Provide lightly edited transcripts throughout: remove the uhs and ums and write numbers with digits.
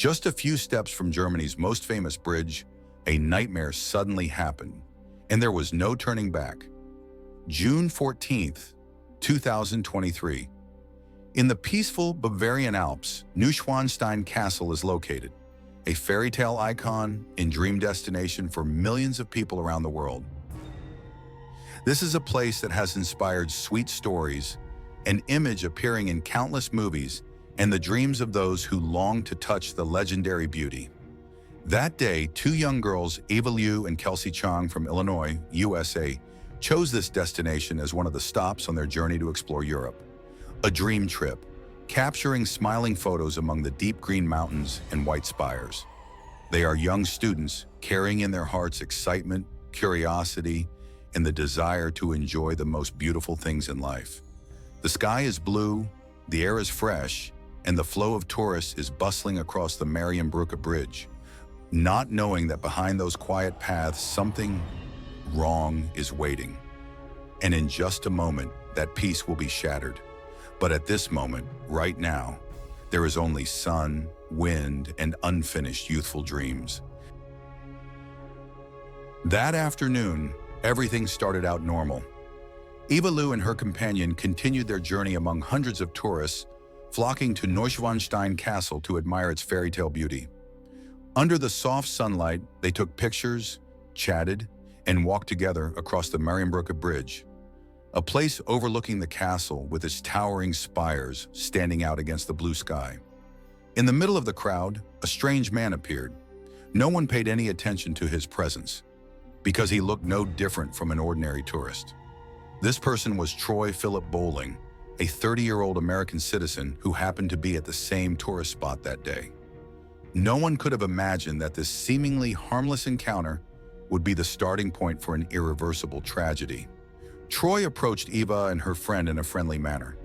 Just a few steps from Germany's most famous bridge, a nightmare suddenly happened, and there was no turning back. June 14th, 2023. In the peaceful Bavarian Alps, Neuschwanstein Castle is located, a fairy tale icon and dream destination for millions of people around the world. This is a place that has inspired sweet stories, an image appearing in countless movies, and the dreams of those who long to touch the legendary beauty. That day, two young girls, Eva Liu and Kelsey Chong from Illinois, USA, chose this destination as one of the stops on their journey to explore Europe. A dream trip, capturing smiling photos among the deep green mountains and white spires. They are young students carrying in their hearts excitement, curiosity, and the desire to enjoy the most beautiful things in life. The sky is blue, the air is fresh, and the flow of tourists is bustling across the Marienbrücke Bridge, not knowing that behind those quiet paths something wrong is waiting. And in just a moment, that peace will be shattered. But at this moment, right now, there is only sun, wind, and unfinished youthful dreams. That afternoon, everything started out normal. Eva Liu and her companion continued their journey among hundreds of tourists, flocking to Neuschwanstein Castle to admire its fairy tale beauty. Under the soft sunlight, they took pictures, chatted, and walked together across the Marienbrücke Bridge, a place overlooking the castle with its towering spires standing out against the blue sky. In the middle of the crowd, a strange man appeared. No one paid any attention to his presence, because he looked no different from an ordinary tourist. This person was Troy Philip Bowling, a 30-year-old American citizen who happened to be at the same tourist spot that day. No one could have imagined that this seemingly harmless encounter would be the starting point for an irreversible tragedy. Troy approached Eva and her friend in a friendly manner.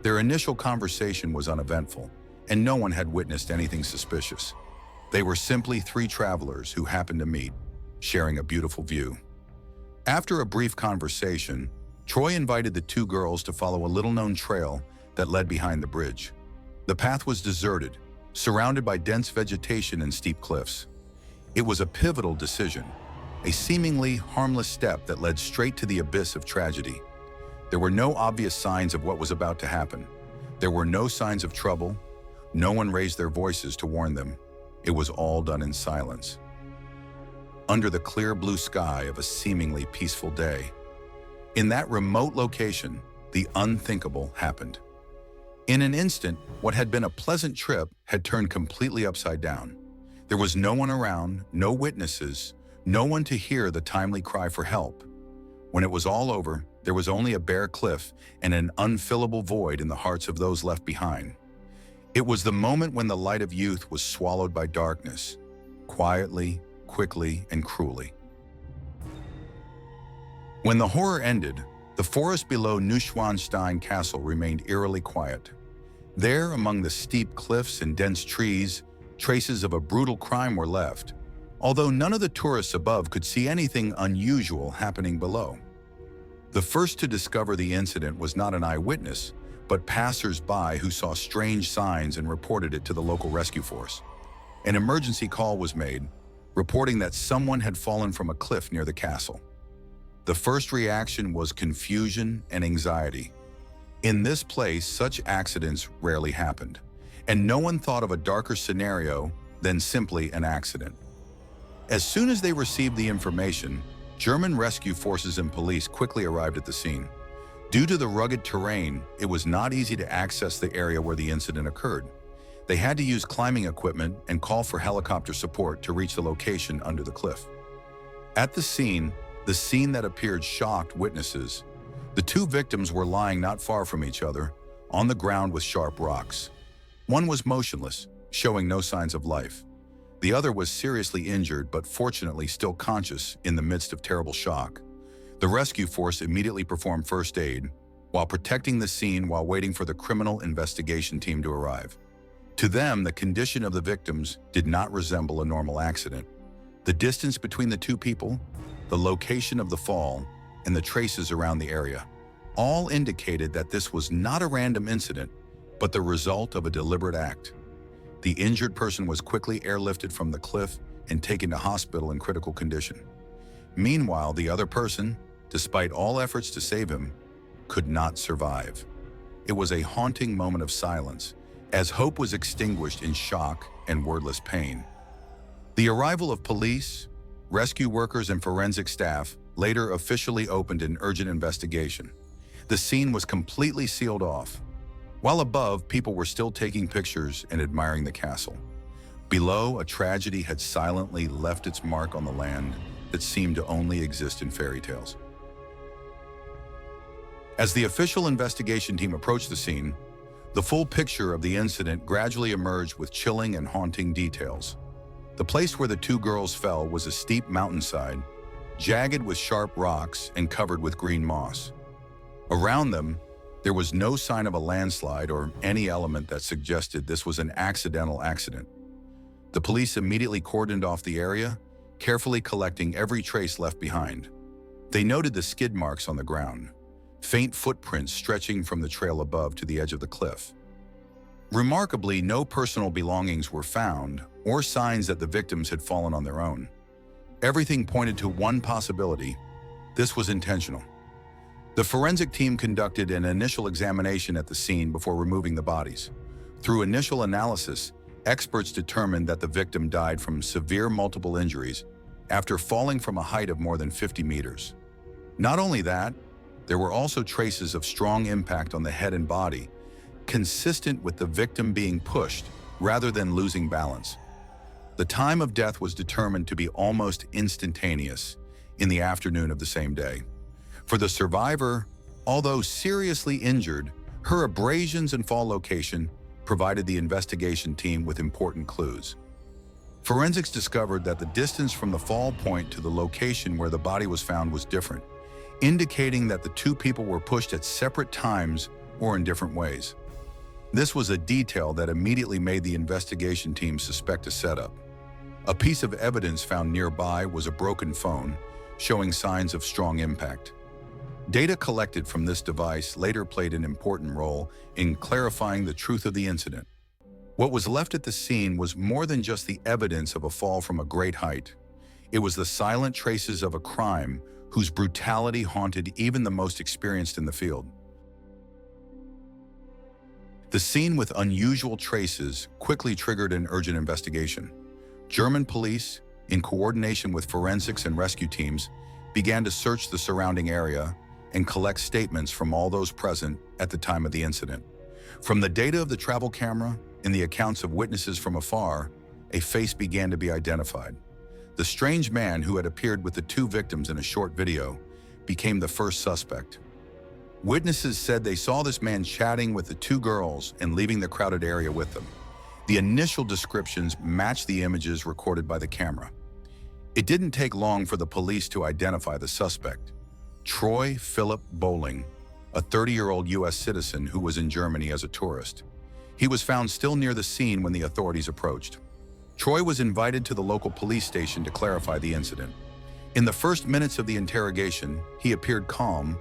Their initial conversation was uneventful, and no one had witnessed anything suspicious. They were simply three travelers who happened to meet, sharing a beautiful view. After a brief conversation, Troy invited the two girls to follow a little-known trail that led behind the bridge. The path was deserted, surrounded by dense vegetation and steep cliffs. It was a pivotal decision, a seemingly harmless step that led straight to the abyss of tragedy. There were no obvious signs of what was about to happen. There were no signs of trouble. No one raised their voices to warn them. It was all done in silence. Under the clear blue sky of a seemingly peaceful day. In that remote location, the unthinkable happened. In an instant, what had been a pleasant trip had turned completely upside down. There was no one around, no witnesses, no one to hear the timely cry for help. When it was all over, there was only a bare cliff and an unfillable void in the hearts of those left behind. It was the moment when the light of youth was swallowed by darkness, quietly, quickly, and cruelly. When the horror ended, the forest below Neuschwanstein Castle remained eerily quiet. There, among the steep cliffs and dense trees, traces of a brutal crime were left, although none of the tourists above could see anything unusual happening below. The first to discover the incident was not an eyewitness, but passers-by who saw strange signs and reported it to the local rescue force. An emergency call was made, reporting that someone had fallen from a cliff near the castle. The first reaction was confusion and anxiety. In this place, such accidents rarely happened, and no one thought of a darker scenario than simply an accident. As soon as they received the information, German rescue forces and police quickly arrived at the scene. Due to the rugged terrain, it was not easy to access the area where the incident occurred. They had to use climbing equipment and call for helicopter support to reach the location under the cliff. At the scene that appeared shocked witnesses. The two victims were lying not far from each other, on the ground with sharp rocks. One was motionless, showing no signs of life. The other was seriously injured but fortunately still conscious in the midst of terrible shock. The rescue force immediately performed first aid, while protecting the scene while waiting for the criminal investigation team to arrive. To them, the condition of the victims did not resemble a normal accident. The distance between the two people, the location of the fall, and the traces around the area all indicated that this was not a random incident, but the result of a deliberate act. The injured person was quickly airlifted from the cliff and taken to hospital in critical condition. Meanwhile, the other person, despite all efforts to save him, could not survive. It was a haunting moment of silence, as hope was extinguished in shock and wordless pain. The arrival of police, rescue workers, and forensic staff later officially opened an urgent investigation. The scene was completely sealed off. While above, people were still taking pictures and admiring the castle. Below, a tragedy had silently left its mark on the land that seemed to only exist in fairy tales. As the official investigation team approached the scene, the full picture of the incident gradually emerged with chilling and haunting details. The place where the two girls fell was a steep mountainside, jagged with sharp rocks and covered with green moss. Around them, there was no sign of a landslide or any element that suggested this was an accidental accident. The police immediately cordoned off the area, carefully collecting every trace left behind. They noted the skid marks on the ground, faint footprints stretching from the trail above to the edge of the cliff. Remarkably, no personal belongings were found or signs that the victims had fallen on their own. Everything pointed to one possibility: this was intentional. The forensic team conducted an initial examination at the scene before removing the bodies. Through initial analysis, experts determined that the victim died from severe multiple injuries after falling from a height of more than 50 meters. Not only that, there were also traces of strong impact on the head and body, consistent with the victim being pushed rather than losing balance. The time of death was determined to be almost instantaneous, in the afternoon of the same day. For the survivor, although seriously injured, her abrasions and fall location provided the investigation team with important clues. Forensics discovered that the distance from the fall point to the location where the body was found was different, indicating that the two people were pushed at separate times or in different ways. This was a detail that immediately made the investigation team suspect a setup. A piece of evidence found nearby was a broken phone, showing signs of strong impact. Data collected from this device later played an important role in clarifying the truth of the incident. What was left at the scene was more than just the evidence of a fall from a great height. It was the silent traces of a crime whose brutality haunted even the most experienced in the field. The scene with unusual traces quickly triggered an urgent investigation. German police, in coordination with forensics and rescue teams, began to search the surrounding area and collect statements from all those present at the time of the incident. From the data of the travel camera and the accounts of witnesses from afar, a face began to be identified. The strange man who had appeared with the two victims in a short video became the first suspect. Witnesses said they saw this man chatting with the two girls and leaving the crowded area with them. The initial descriptions matched the images recorded by the camera. It didn't take long for the police to identify the suspect: Troy Philip Bowling, a 30-year-old U.S. citizen who was in Germany as a tourist. He was found still near the scene when the authorities approached. Troy was invited to the local police station to clarify the incident. In the first minutes of the interrogation, he appeared calm,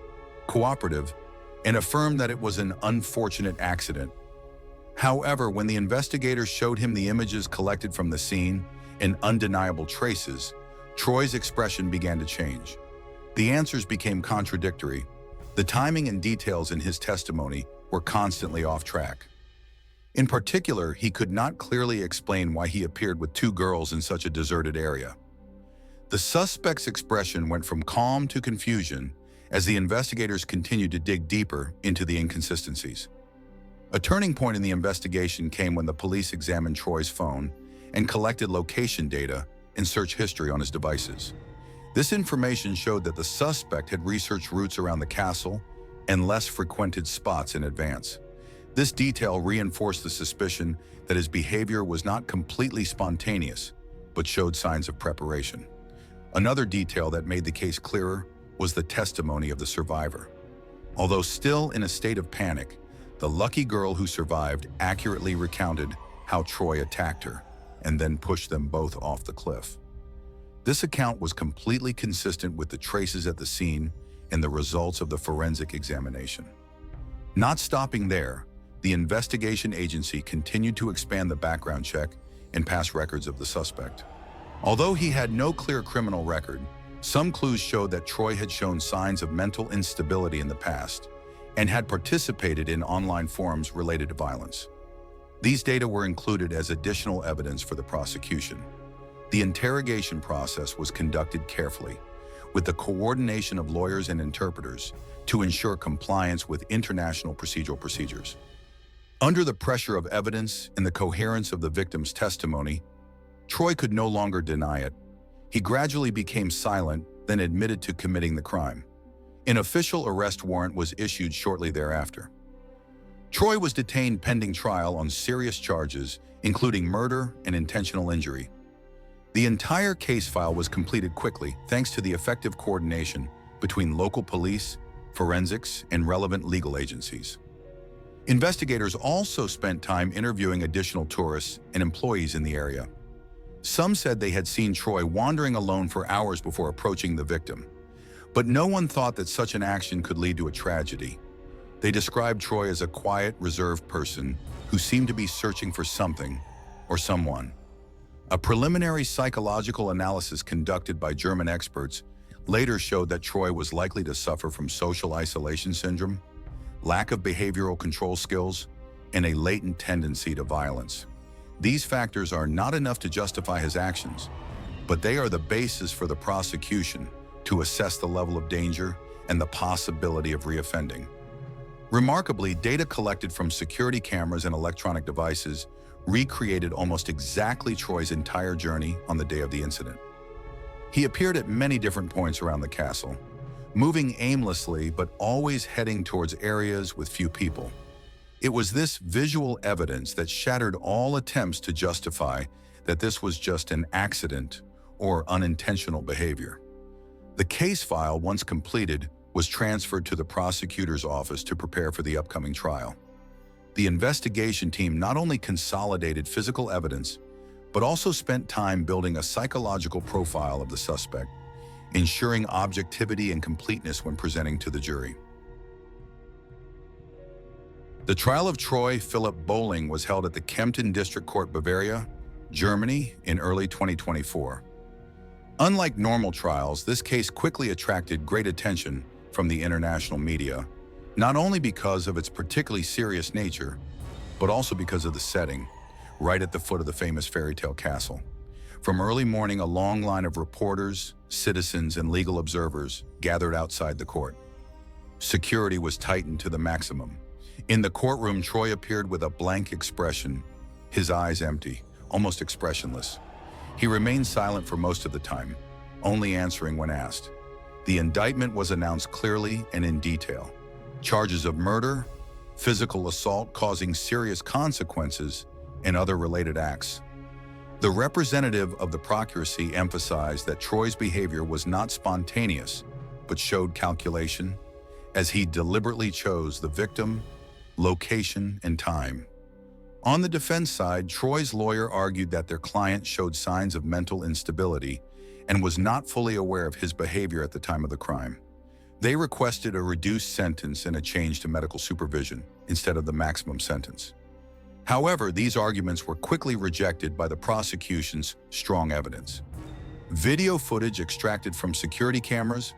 cooperative, and affirmed that it was an unfortunate accident. However, when the investigators showed him the images collected from the scene and undeniable traces, Troy's expression began to change. The answers became contradictory. The timing and details in his testimony were constantly off track. In particular, he could not clearly explain why he appeared with two girls in such a deserted area. The suspect's expression went from calm to confusion as the investigators continued to dig deeper into the inconsistencies. A turning point in the investigation came when the police examined Troy's phone and collected location data and search history on his devices. This information showed that the suspect had researched routes around the castle and less frequented spots in advance. This detail reinforced the suspicion that his behavior was not completely spontaneous, but showed signs of preparation. Another detail that made the case clearer was the testimony of the survivor. Although still in a state of panic, the lucky girl who survived accurately recounted how Troy attacked her and then pushed them both off the cliff. This account was completely consistent with the traces at the scene and the results of the forensic examination. Not stopping there, the investigation agency continued to expand the background check and past records of the suspect. Although he had no clear criminal record, some clues showed that Troy had shown signs of mental instability in the past and had participated in online forums related to violence. These data were included as additional evidence for the prosecution. The interrogation process was conducted carefully, with the coordination of lawyers and interpreters to ensure compliance with international procedural procedures. Under the pressure of evidence and the coherence of the victim's testimony, Troy could no longer deny it. He gradually became silent, then admitted to committing the crime. An official arrest warrant was issued shortly thereafter. Troy was detained pending trial on serious charges, including murder and intentional injury. The entire case file was completed quickly thanks to the effective coordination between local police, forensics, and relevant legal agencies. Investigators also spent time interviewing additional tourists and employees in the area. Some said they had seen Troy wandering alone for hours before approaching the victim, but no one thought that such an action could lead to a tragedy. They described Troy as a quiet, reserved person who seemed to be searching for something or someone. A preliminary psychological analysis conducted by German experts later showed that Troy was likely to suffer from social isolation syndrome, lack of behavioral control skills, and a latent tendency to violence. These factors are not enough to justify his actions, but they are the basis for the prosecution to assess the level of danger and the possibility of reoffending. Remarkably, data collected from security cameras and electronic devices recreated almost exactly Troy's entire journey on the day of the incident. He appeared at many different points around the castle, moving aimlessly but always heading towards areas with few people. It was this visual evidence that shattered all attempts to justify that this was just an accident or unintentional behavior. The case file, once completed, was transferred to the prosecutor's office to prepare for the upcoming trial. The investigation team not only consolidated physical evidence, but also spent time building a psychological profile of the suspect, ensuring objectivity and completeness when presenting to the jury. The trial of Troy Philip Bowling was held at the Kempten District Court, Bavaria, Germany, in early 2024. Unlike normal trials, this case quickly attracted great attention from the international media, not only because of its particularly serious nature, but also because of the setting, right at the foot of the famous fairytale castle. From early morning, a long line of reporters, citizens, and legal observers gathered outside the court. Security was tightened to the maximum. In the courtroom, Troy appeared with a blank expression, his eyes empty, almost expressionless. He remained silent for most of the time, only answering when asked. The indictment was announced clearly and in detail. Charges of murder, physical assault causing serious consequences, and other related acts. The representative of the procuracy emphasized that Troy's behavior was not spontaneous, but showed calculation, as he deliberately chose the victim, location, and time. On the defense side, Troy's lawyer argued that their client showed signs of mental instability and was not fully aware of his behavior at the time of the crime. They requested a reduced sentence and a change to medical supervision instead of the maximum sentence. However, these arguments were quickly rejected by the prosecution's strong evidence. Video footage extracted from security cameras,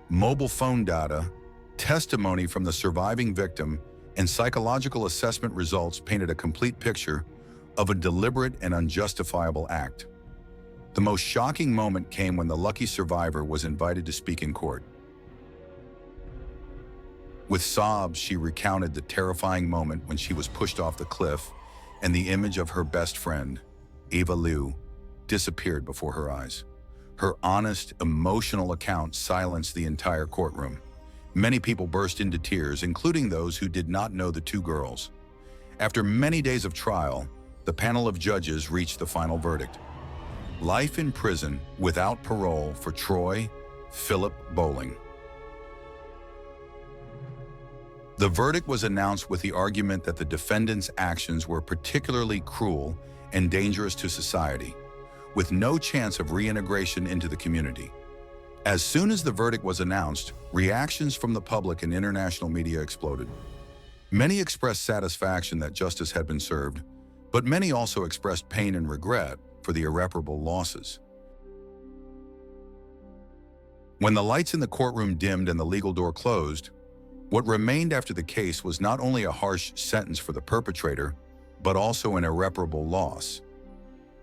mobile phone data, testimony from the surviving victim, and psychological assessment results painted a complete picture of a deliberate and unjustifiable act. The most shocking moment came when the lucky survivor was invited to speak in court. With sobs, she recounted the terrifying moment when she was pushed off the cliff and the image of her best friend, Eva Liu, disappeared before her eyes. Her honest, emotional account silenced the entire courtroom. Many people burst into tears, including those who did not know the two girls. After many days of trial, the panel of judges reached the final verdict: life in prison without parole for Troy Philip Bowling. The verdict was announced with the argument that the defendant's actions were particularly cruel and dangerous to society, with no chance of reintegration into the community. As soon as the verdict was announced, reactions from the public and international media exploded. Many expressed satisfaction that justice had been served, but many also expressed pain and regret for the irreparable losses. When the lights in the courtroom dimmed and the legal door closed, what remained after the case was not only a harsh sentence for the perpetrator, but also an irreparable loss.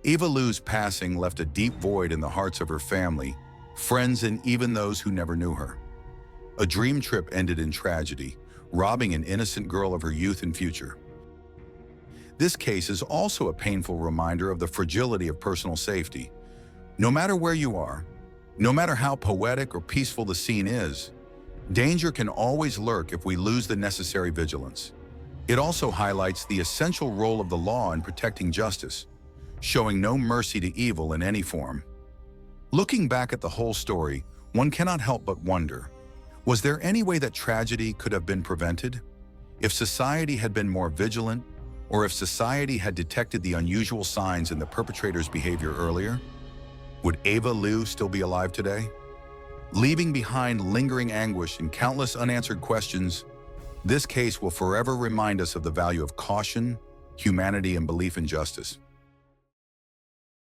Eva Lou's passing left a deep void in the hearts of her family, friends, and even those who never knew her. A dream trip ended in tragedy, robbing an innocent girl of her youth and future. This case is also a painful reminder of the fragility of personal safety. No matter where you are, no matter how poetic or peaceful the scene is, danger can always lurk if we lose the necessary vigilance. It also highlights the essential role of the law in protecting justice, showing no mercy to evil in any form. Looking back at the whole story, one cannot help but wonder, was there any way that tragedy could have been prevented? If society had been more vigilant, or if society had detected the unusual signs in the perpetrator's behavior earlier? Would Eva Lou still be alive today? Leaving behind lingering anguish and countless unanswered questions, this case will forever remind us of the value of caution, humanity, and belief in justice.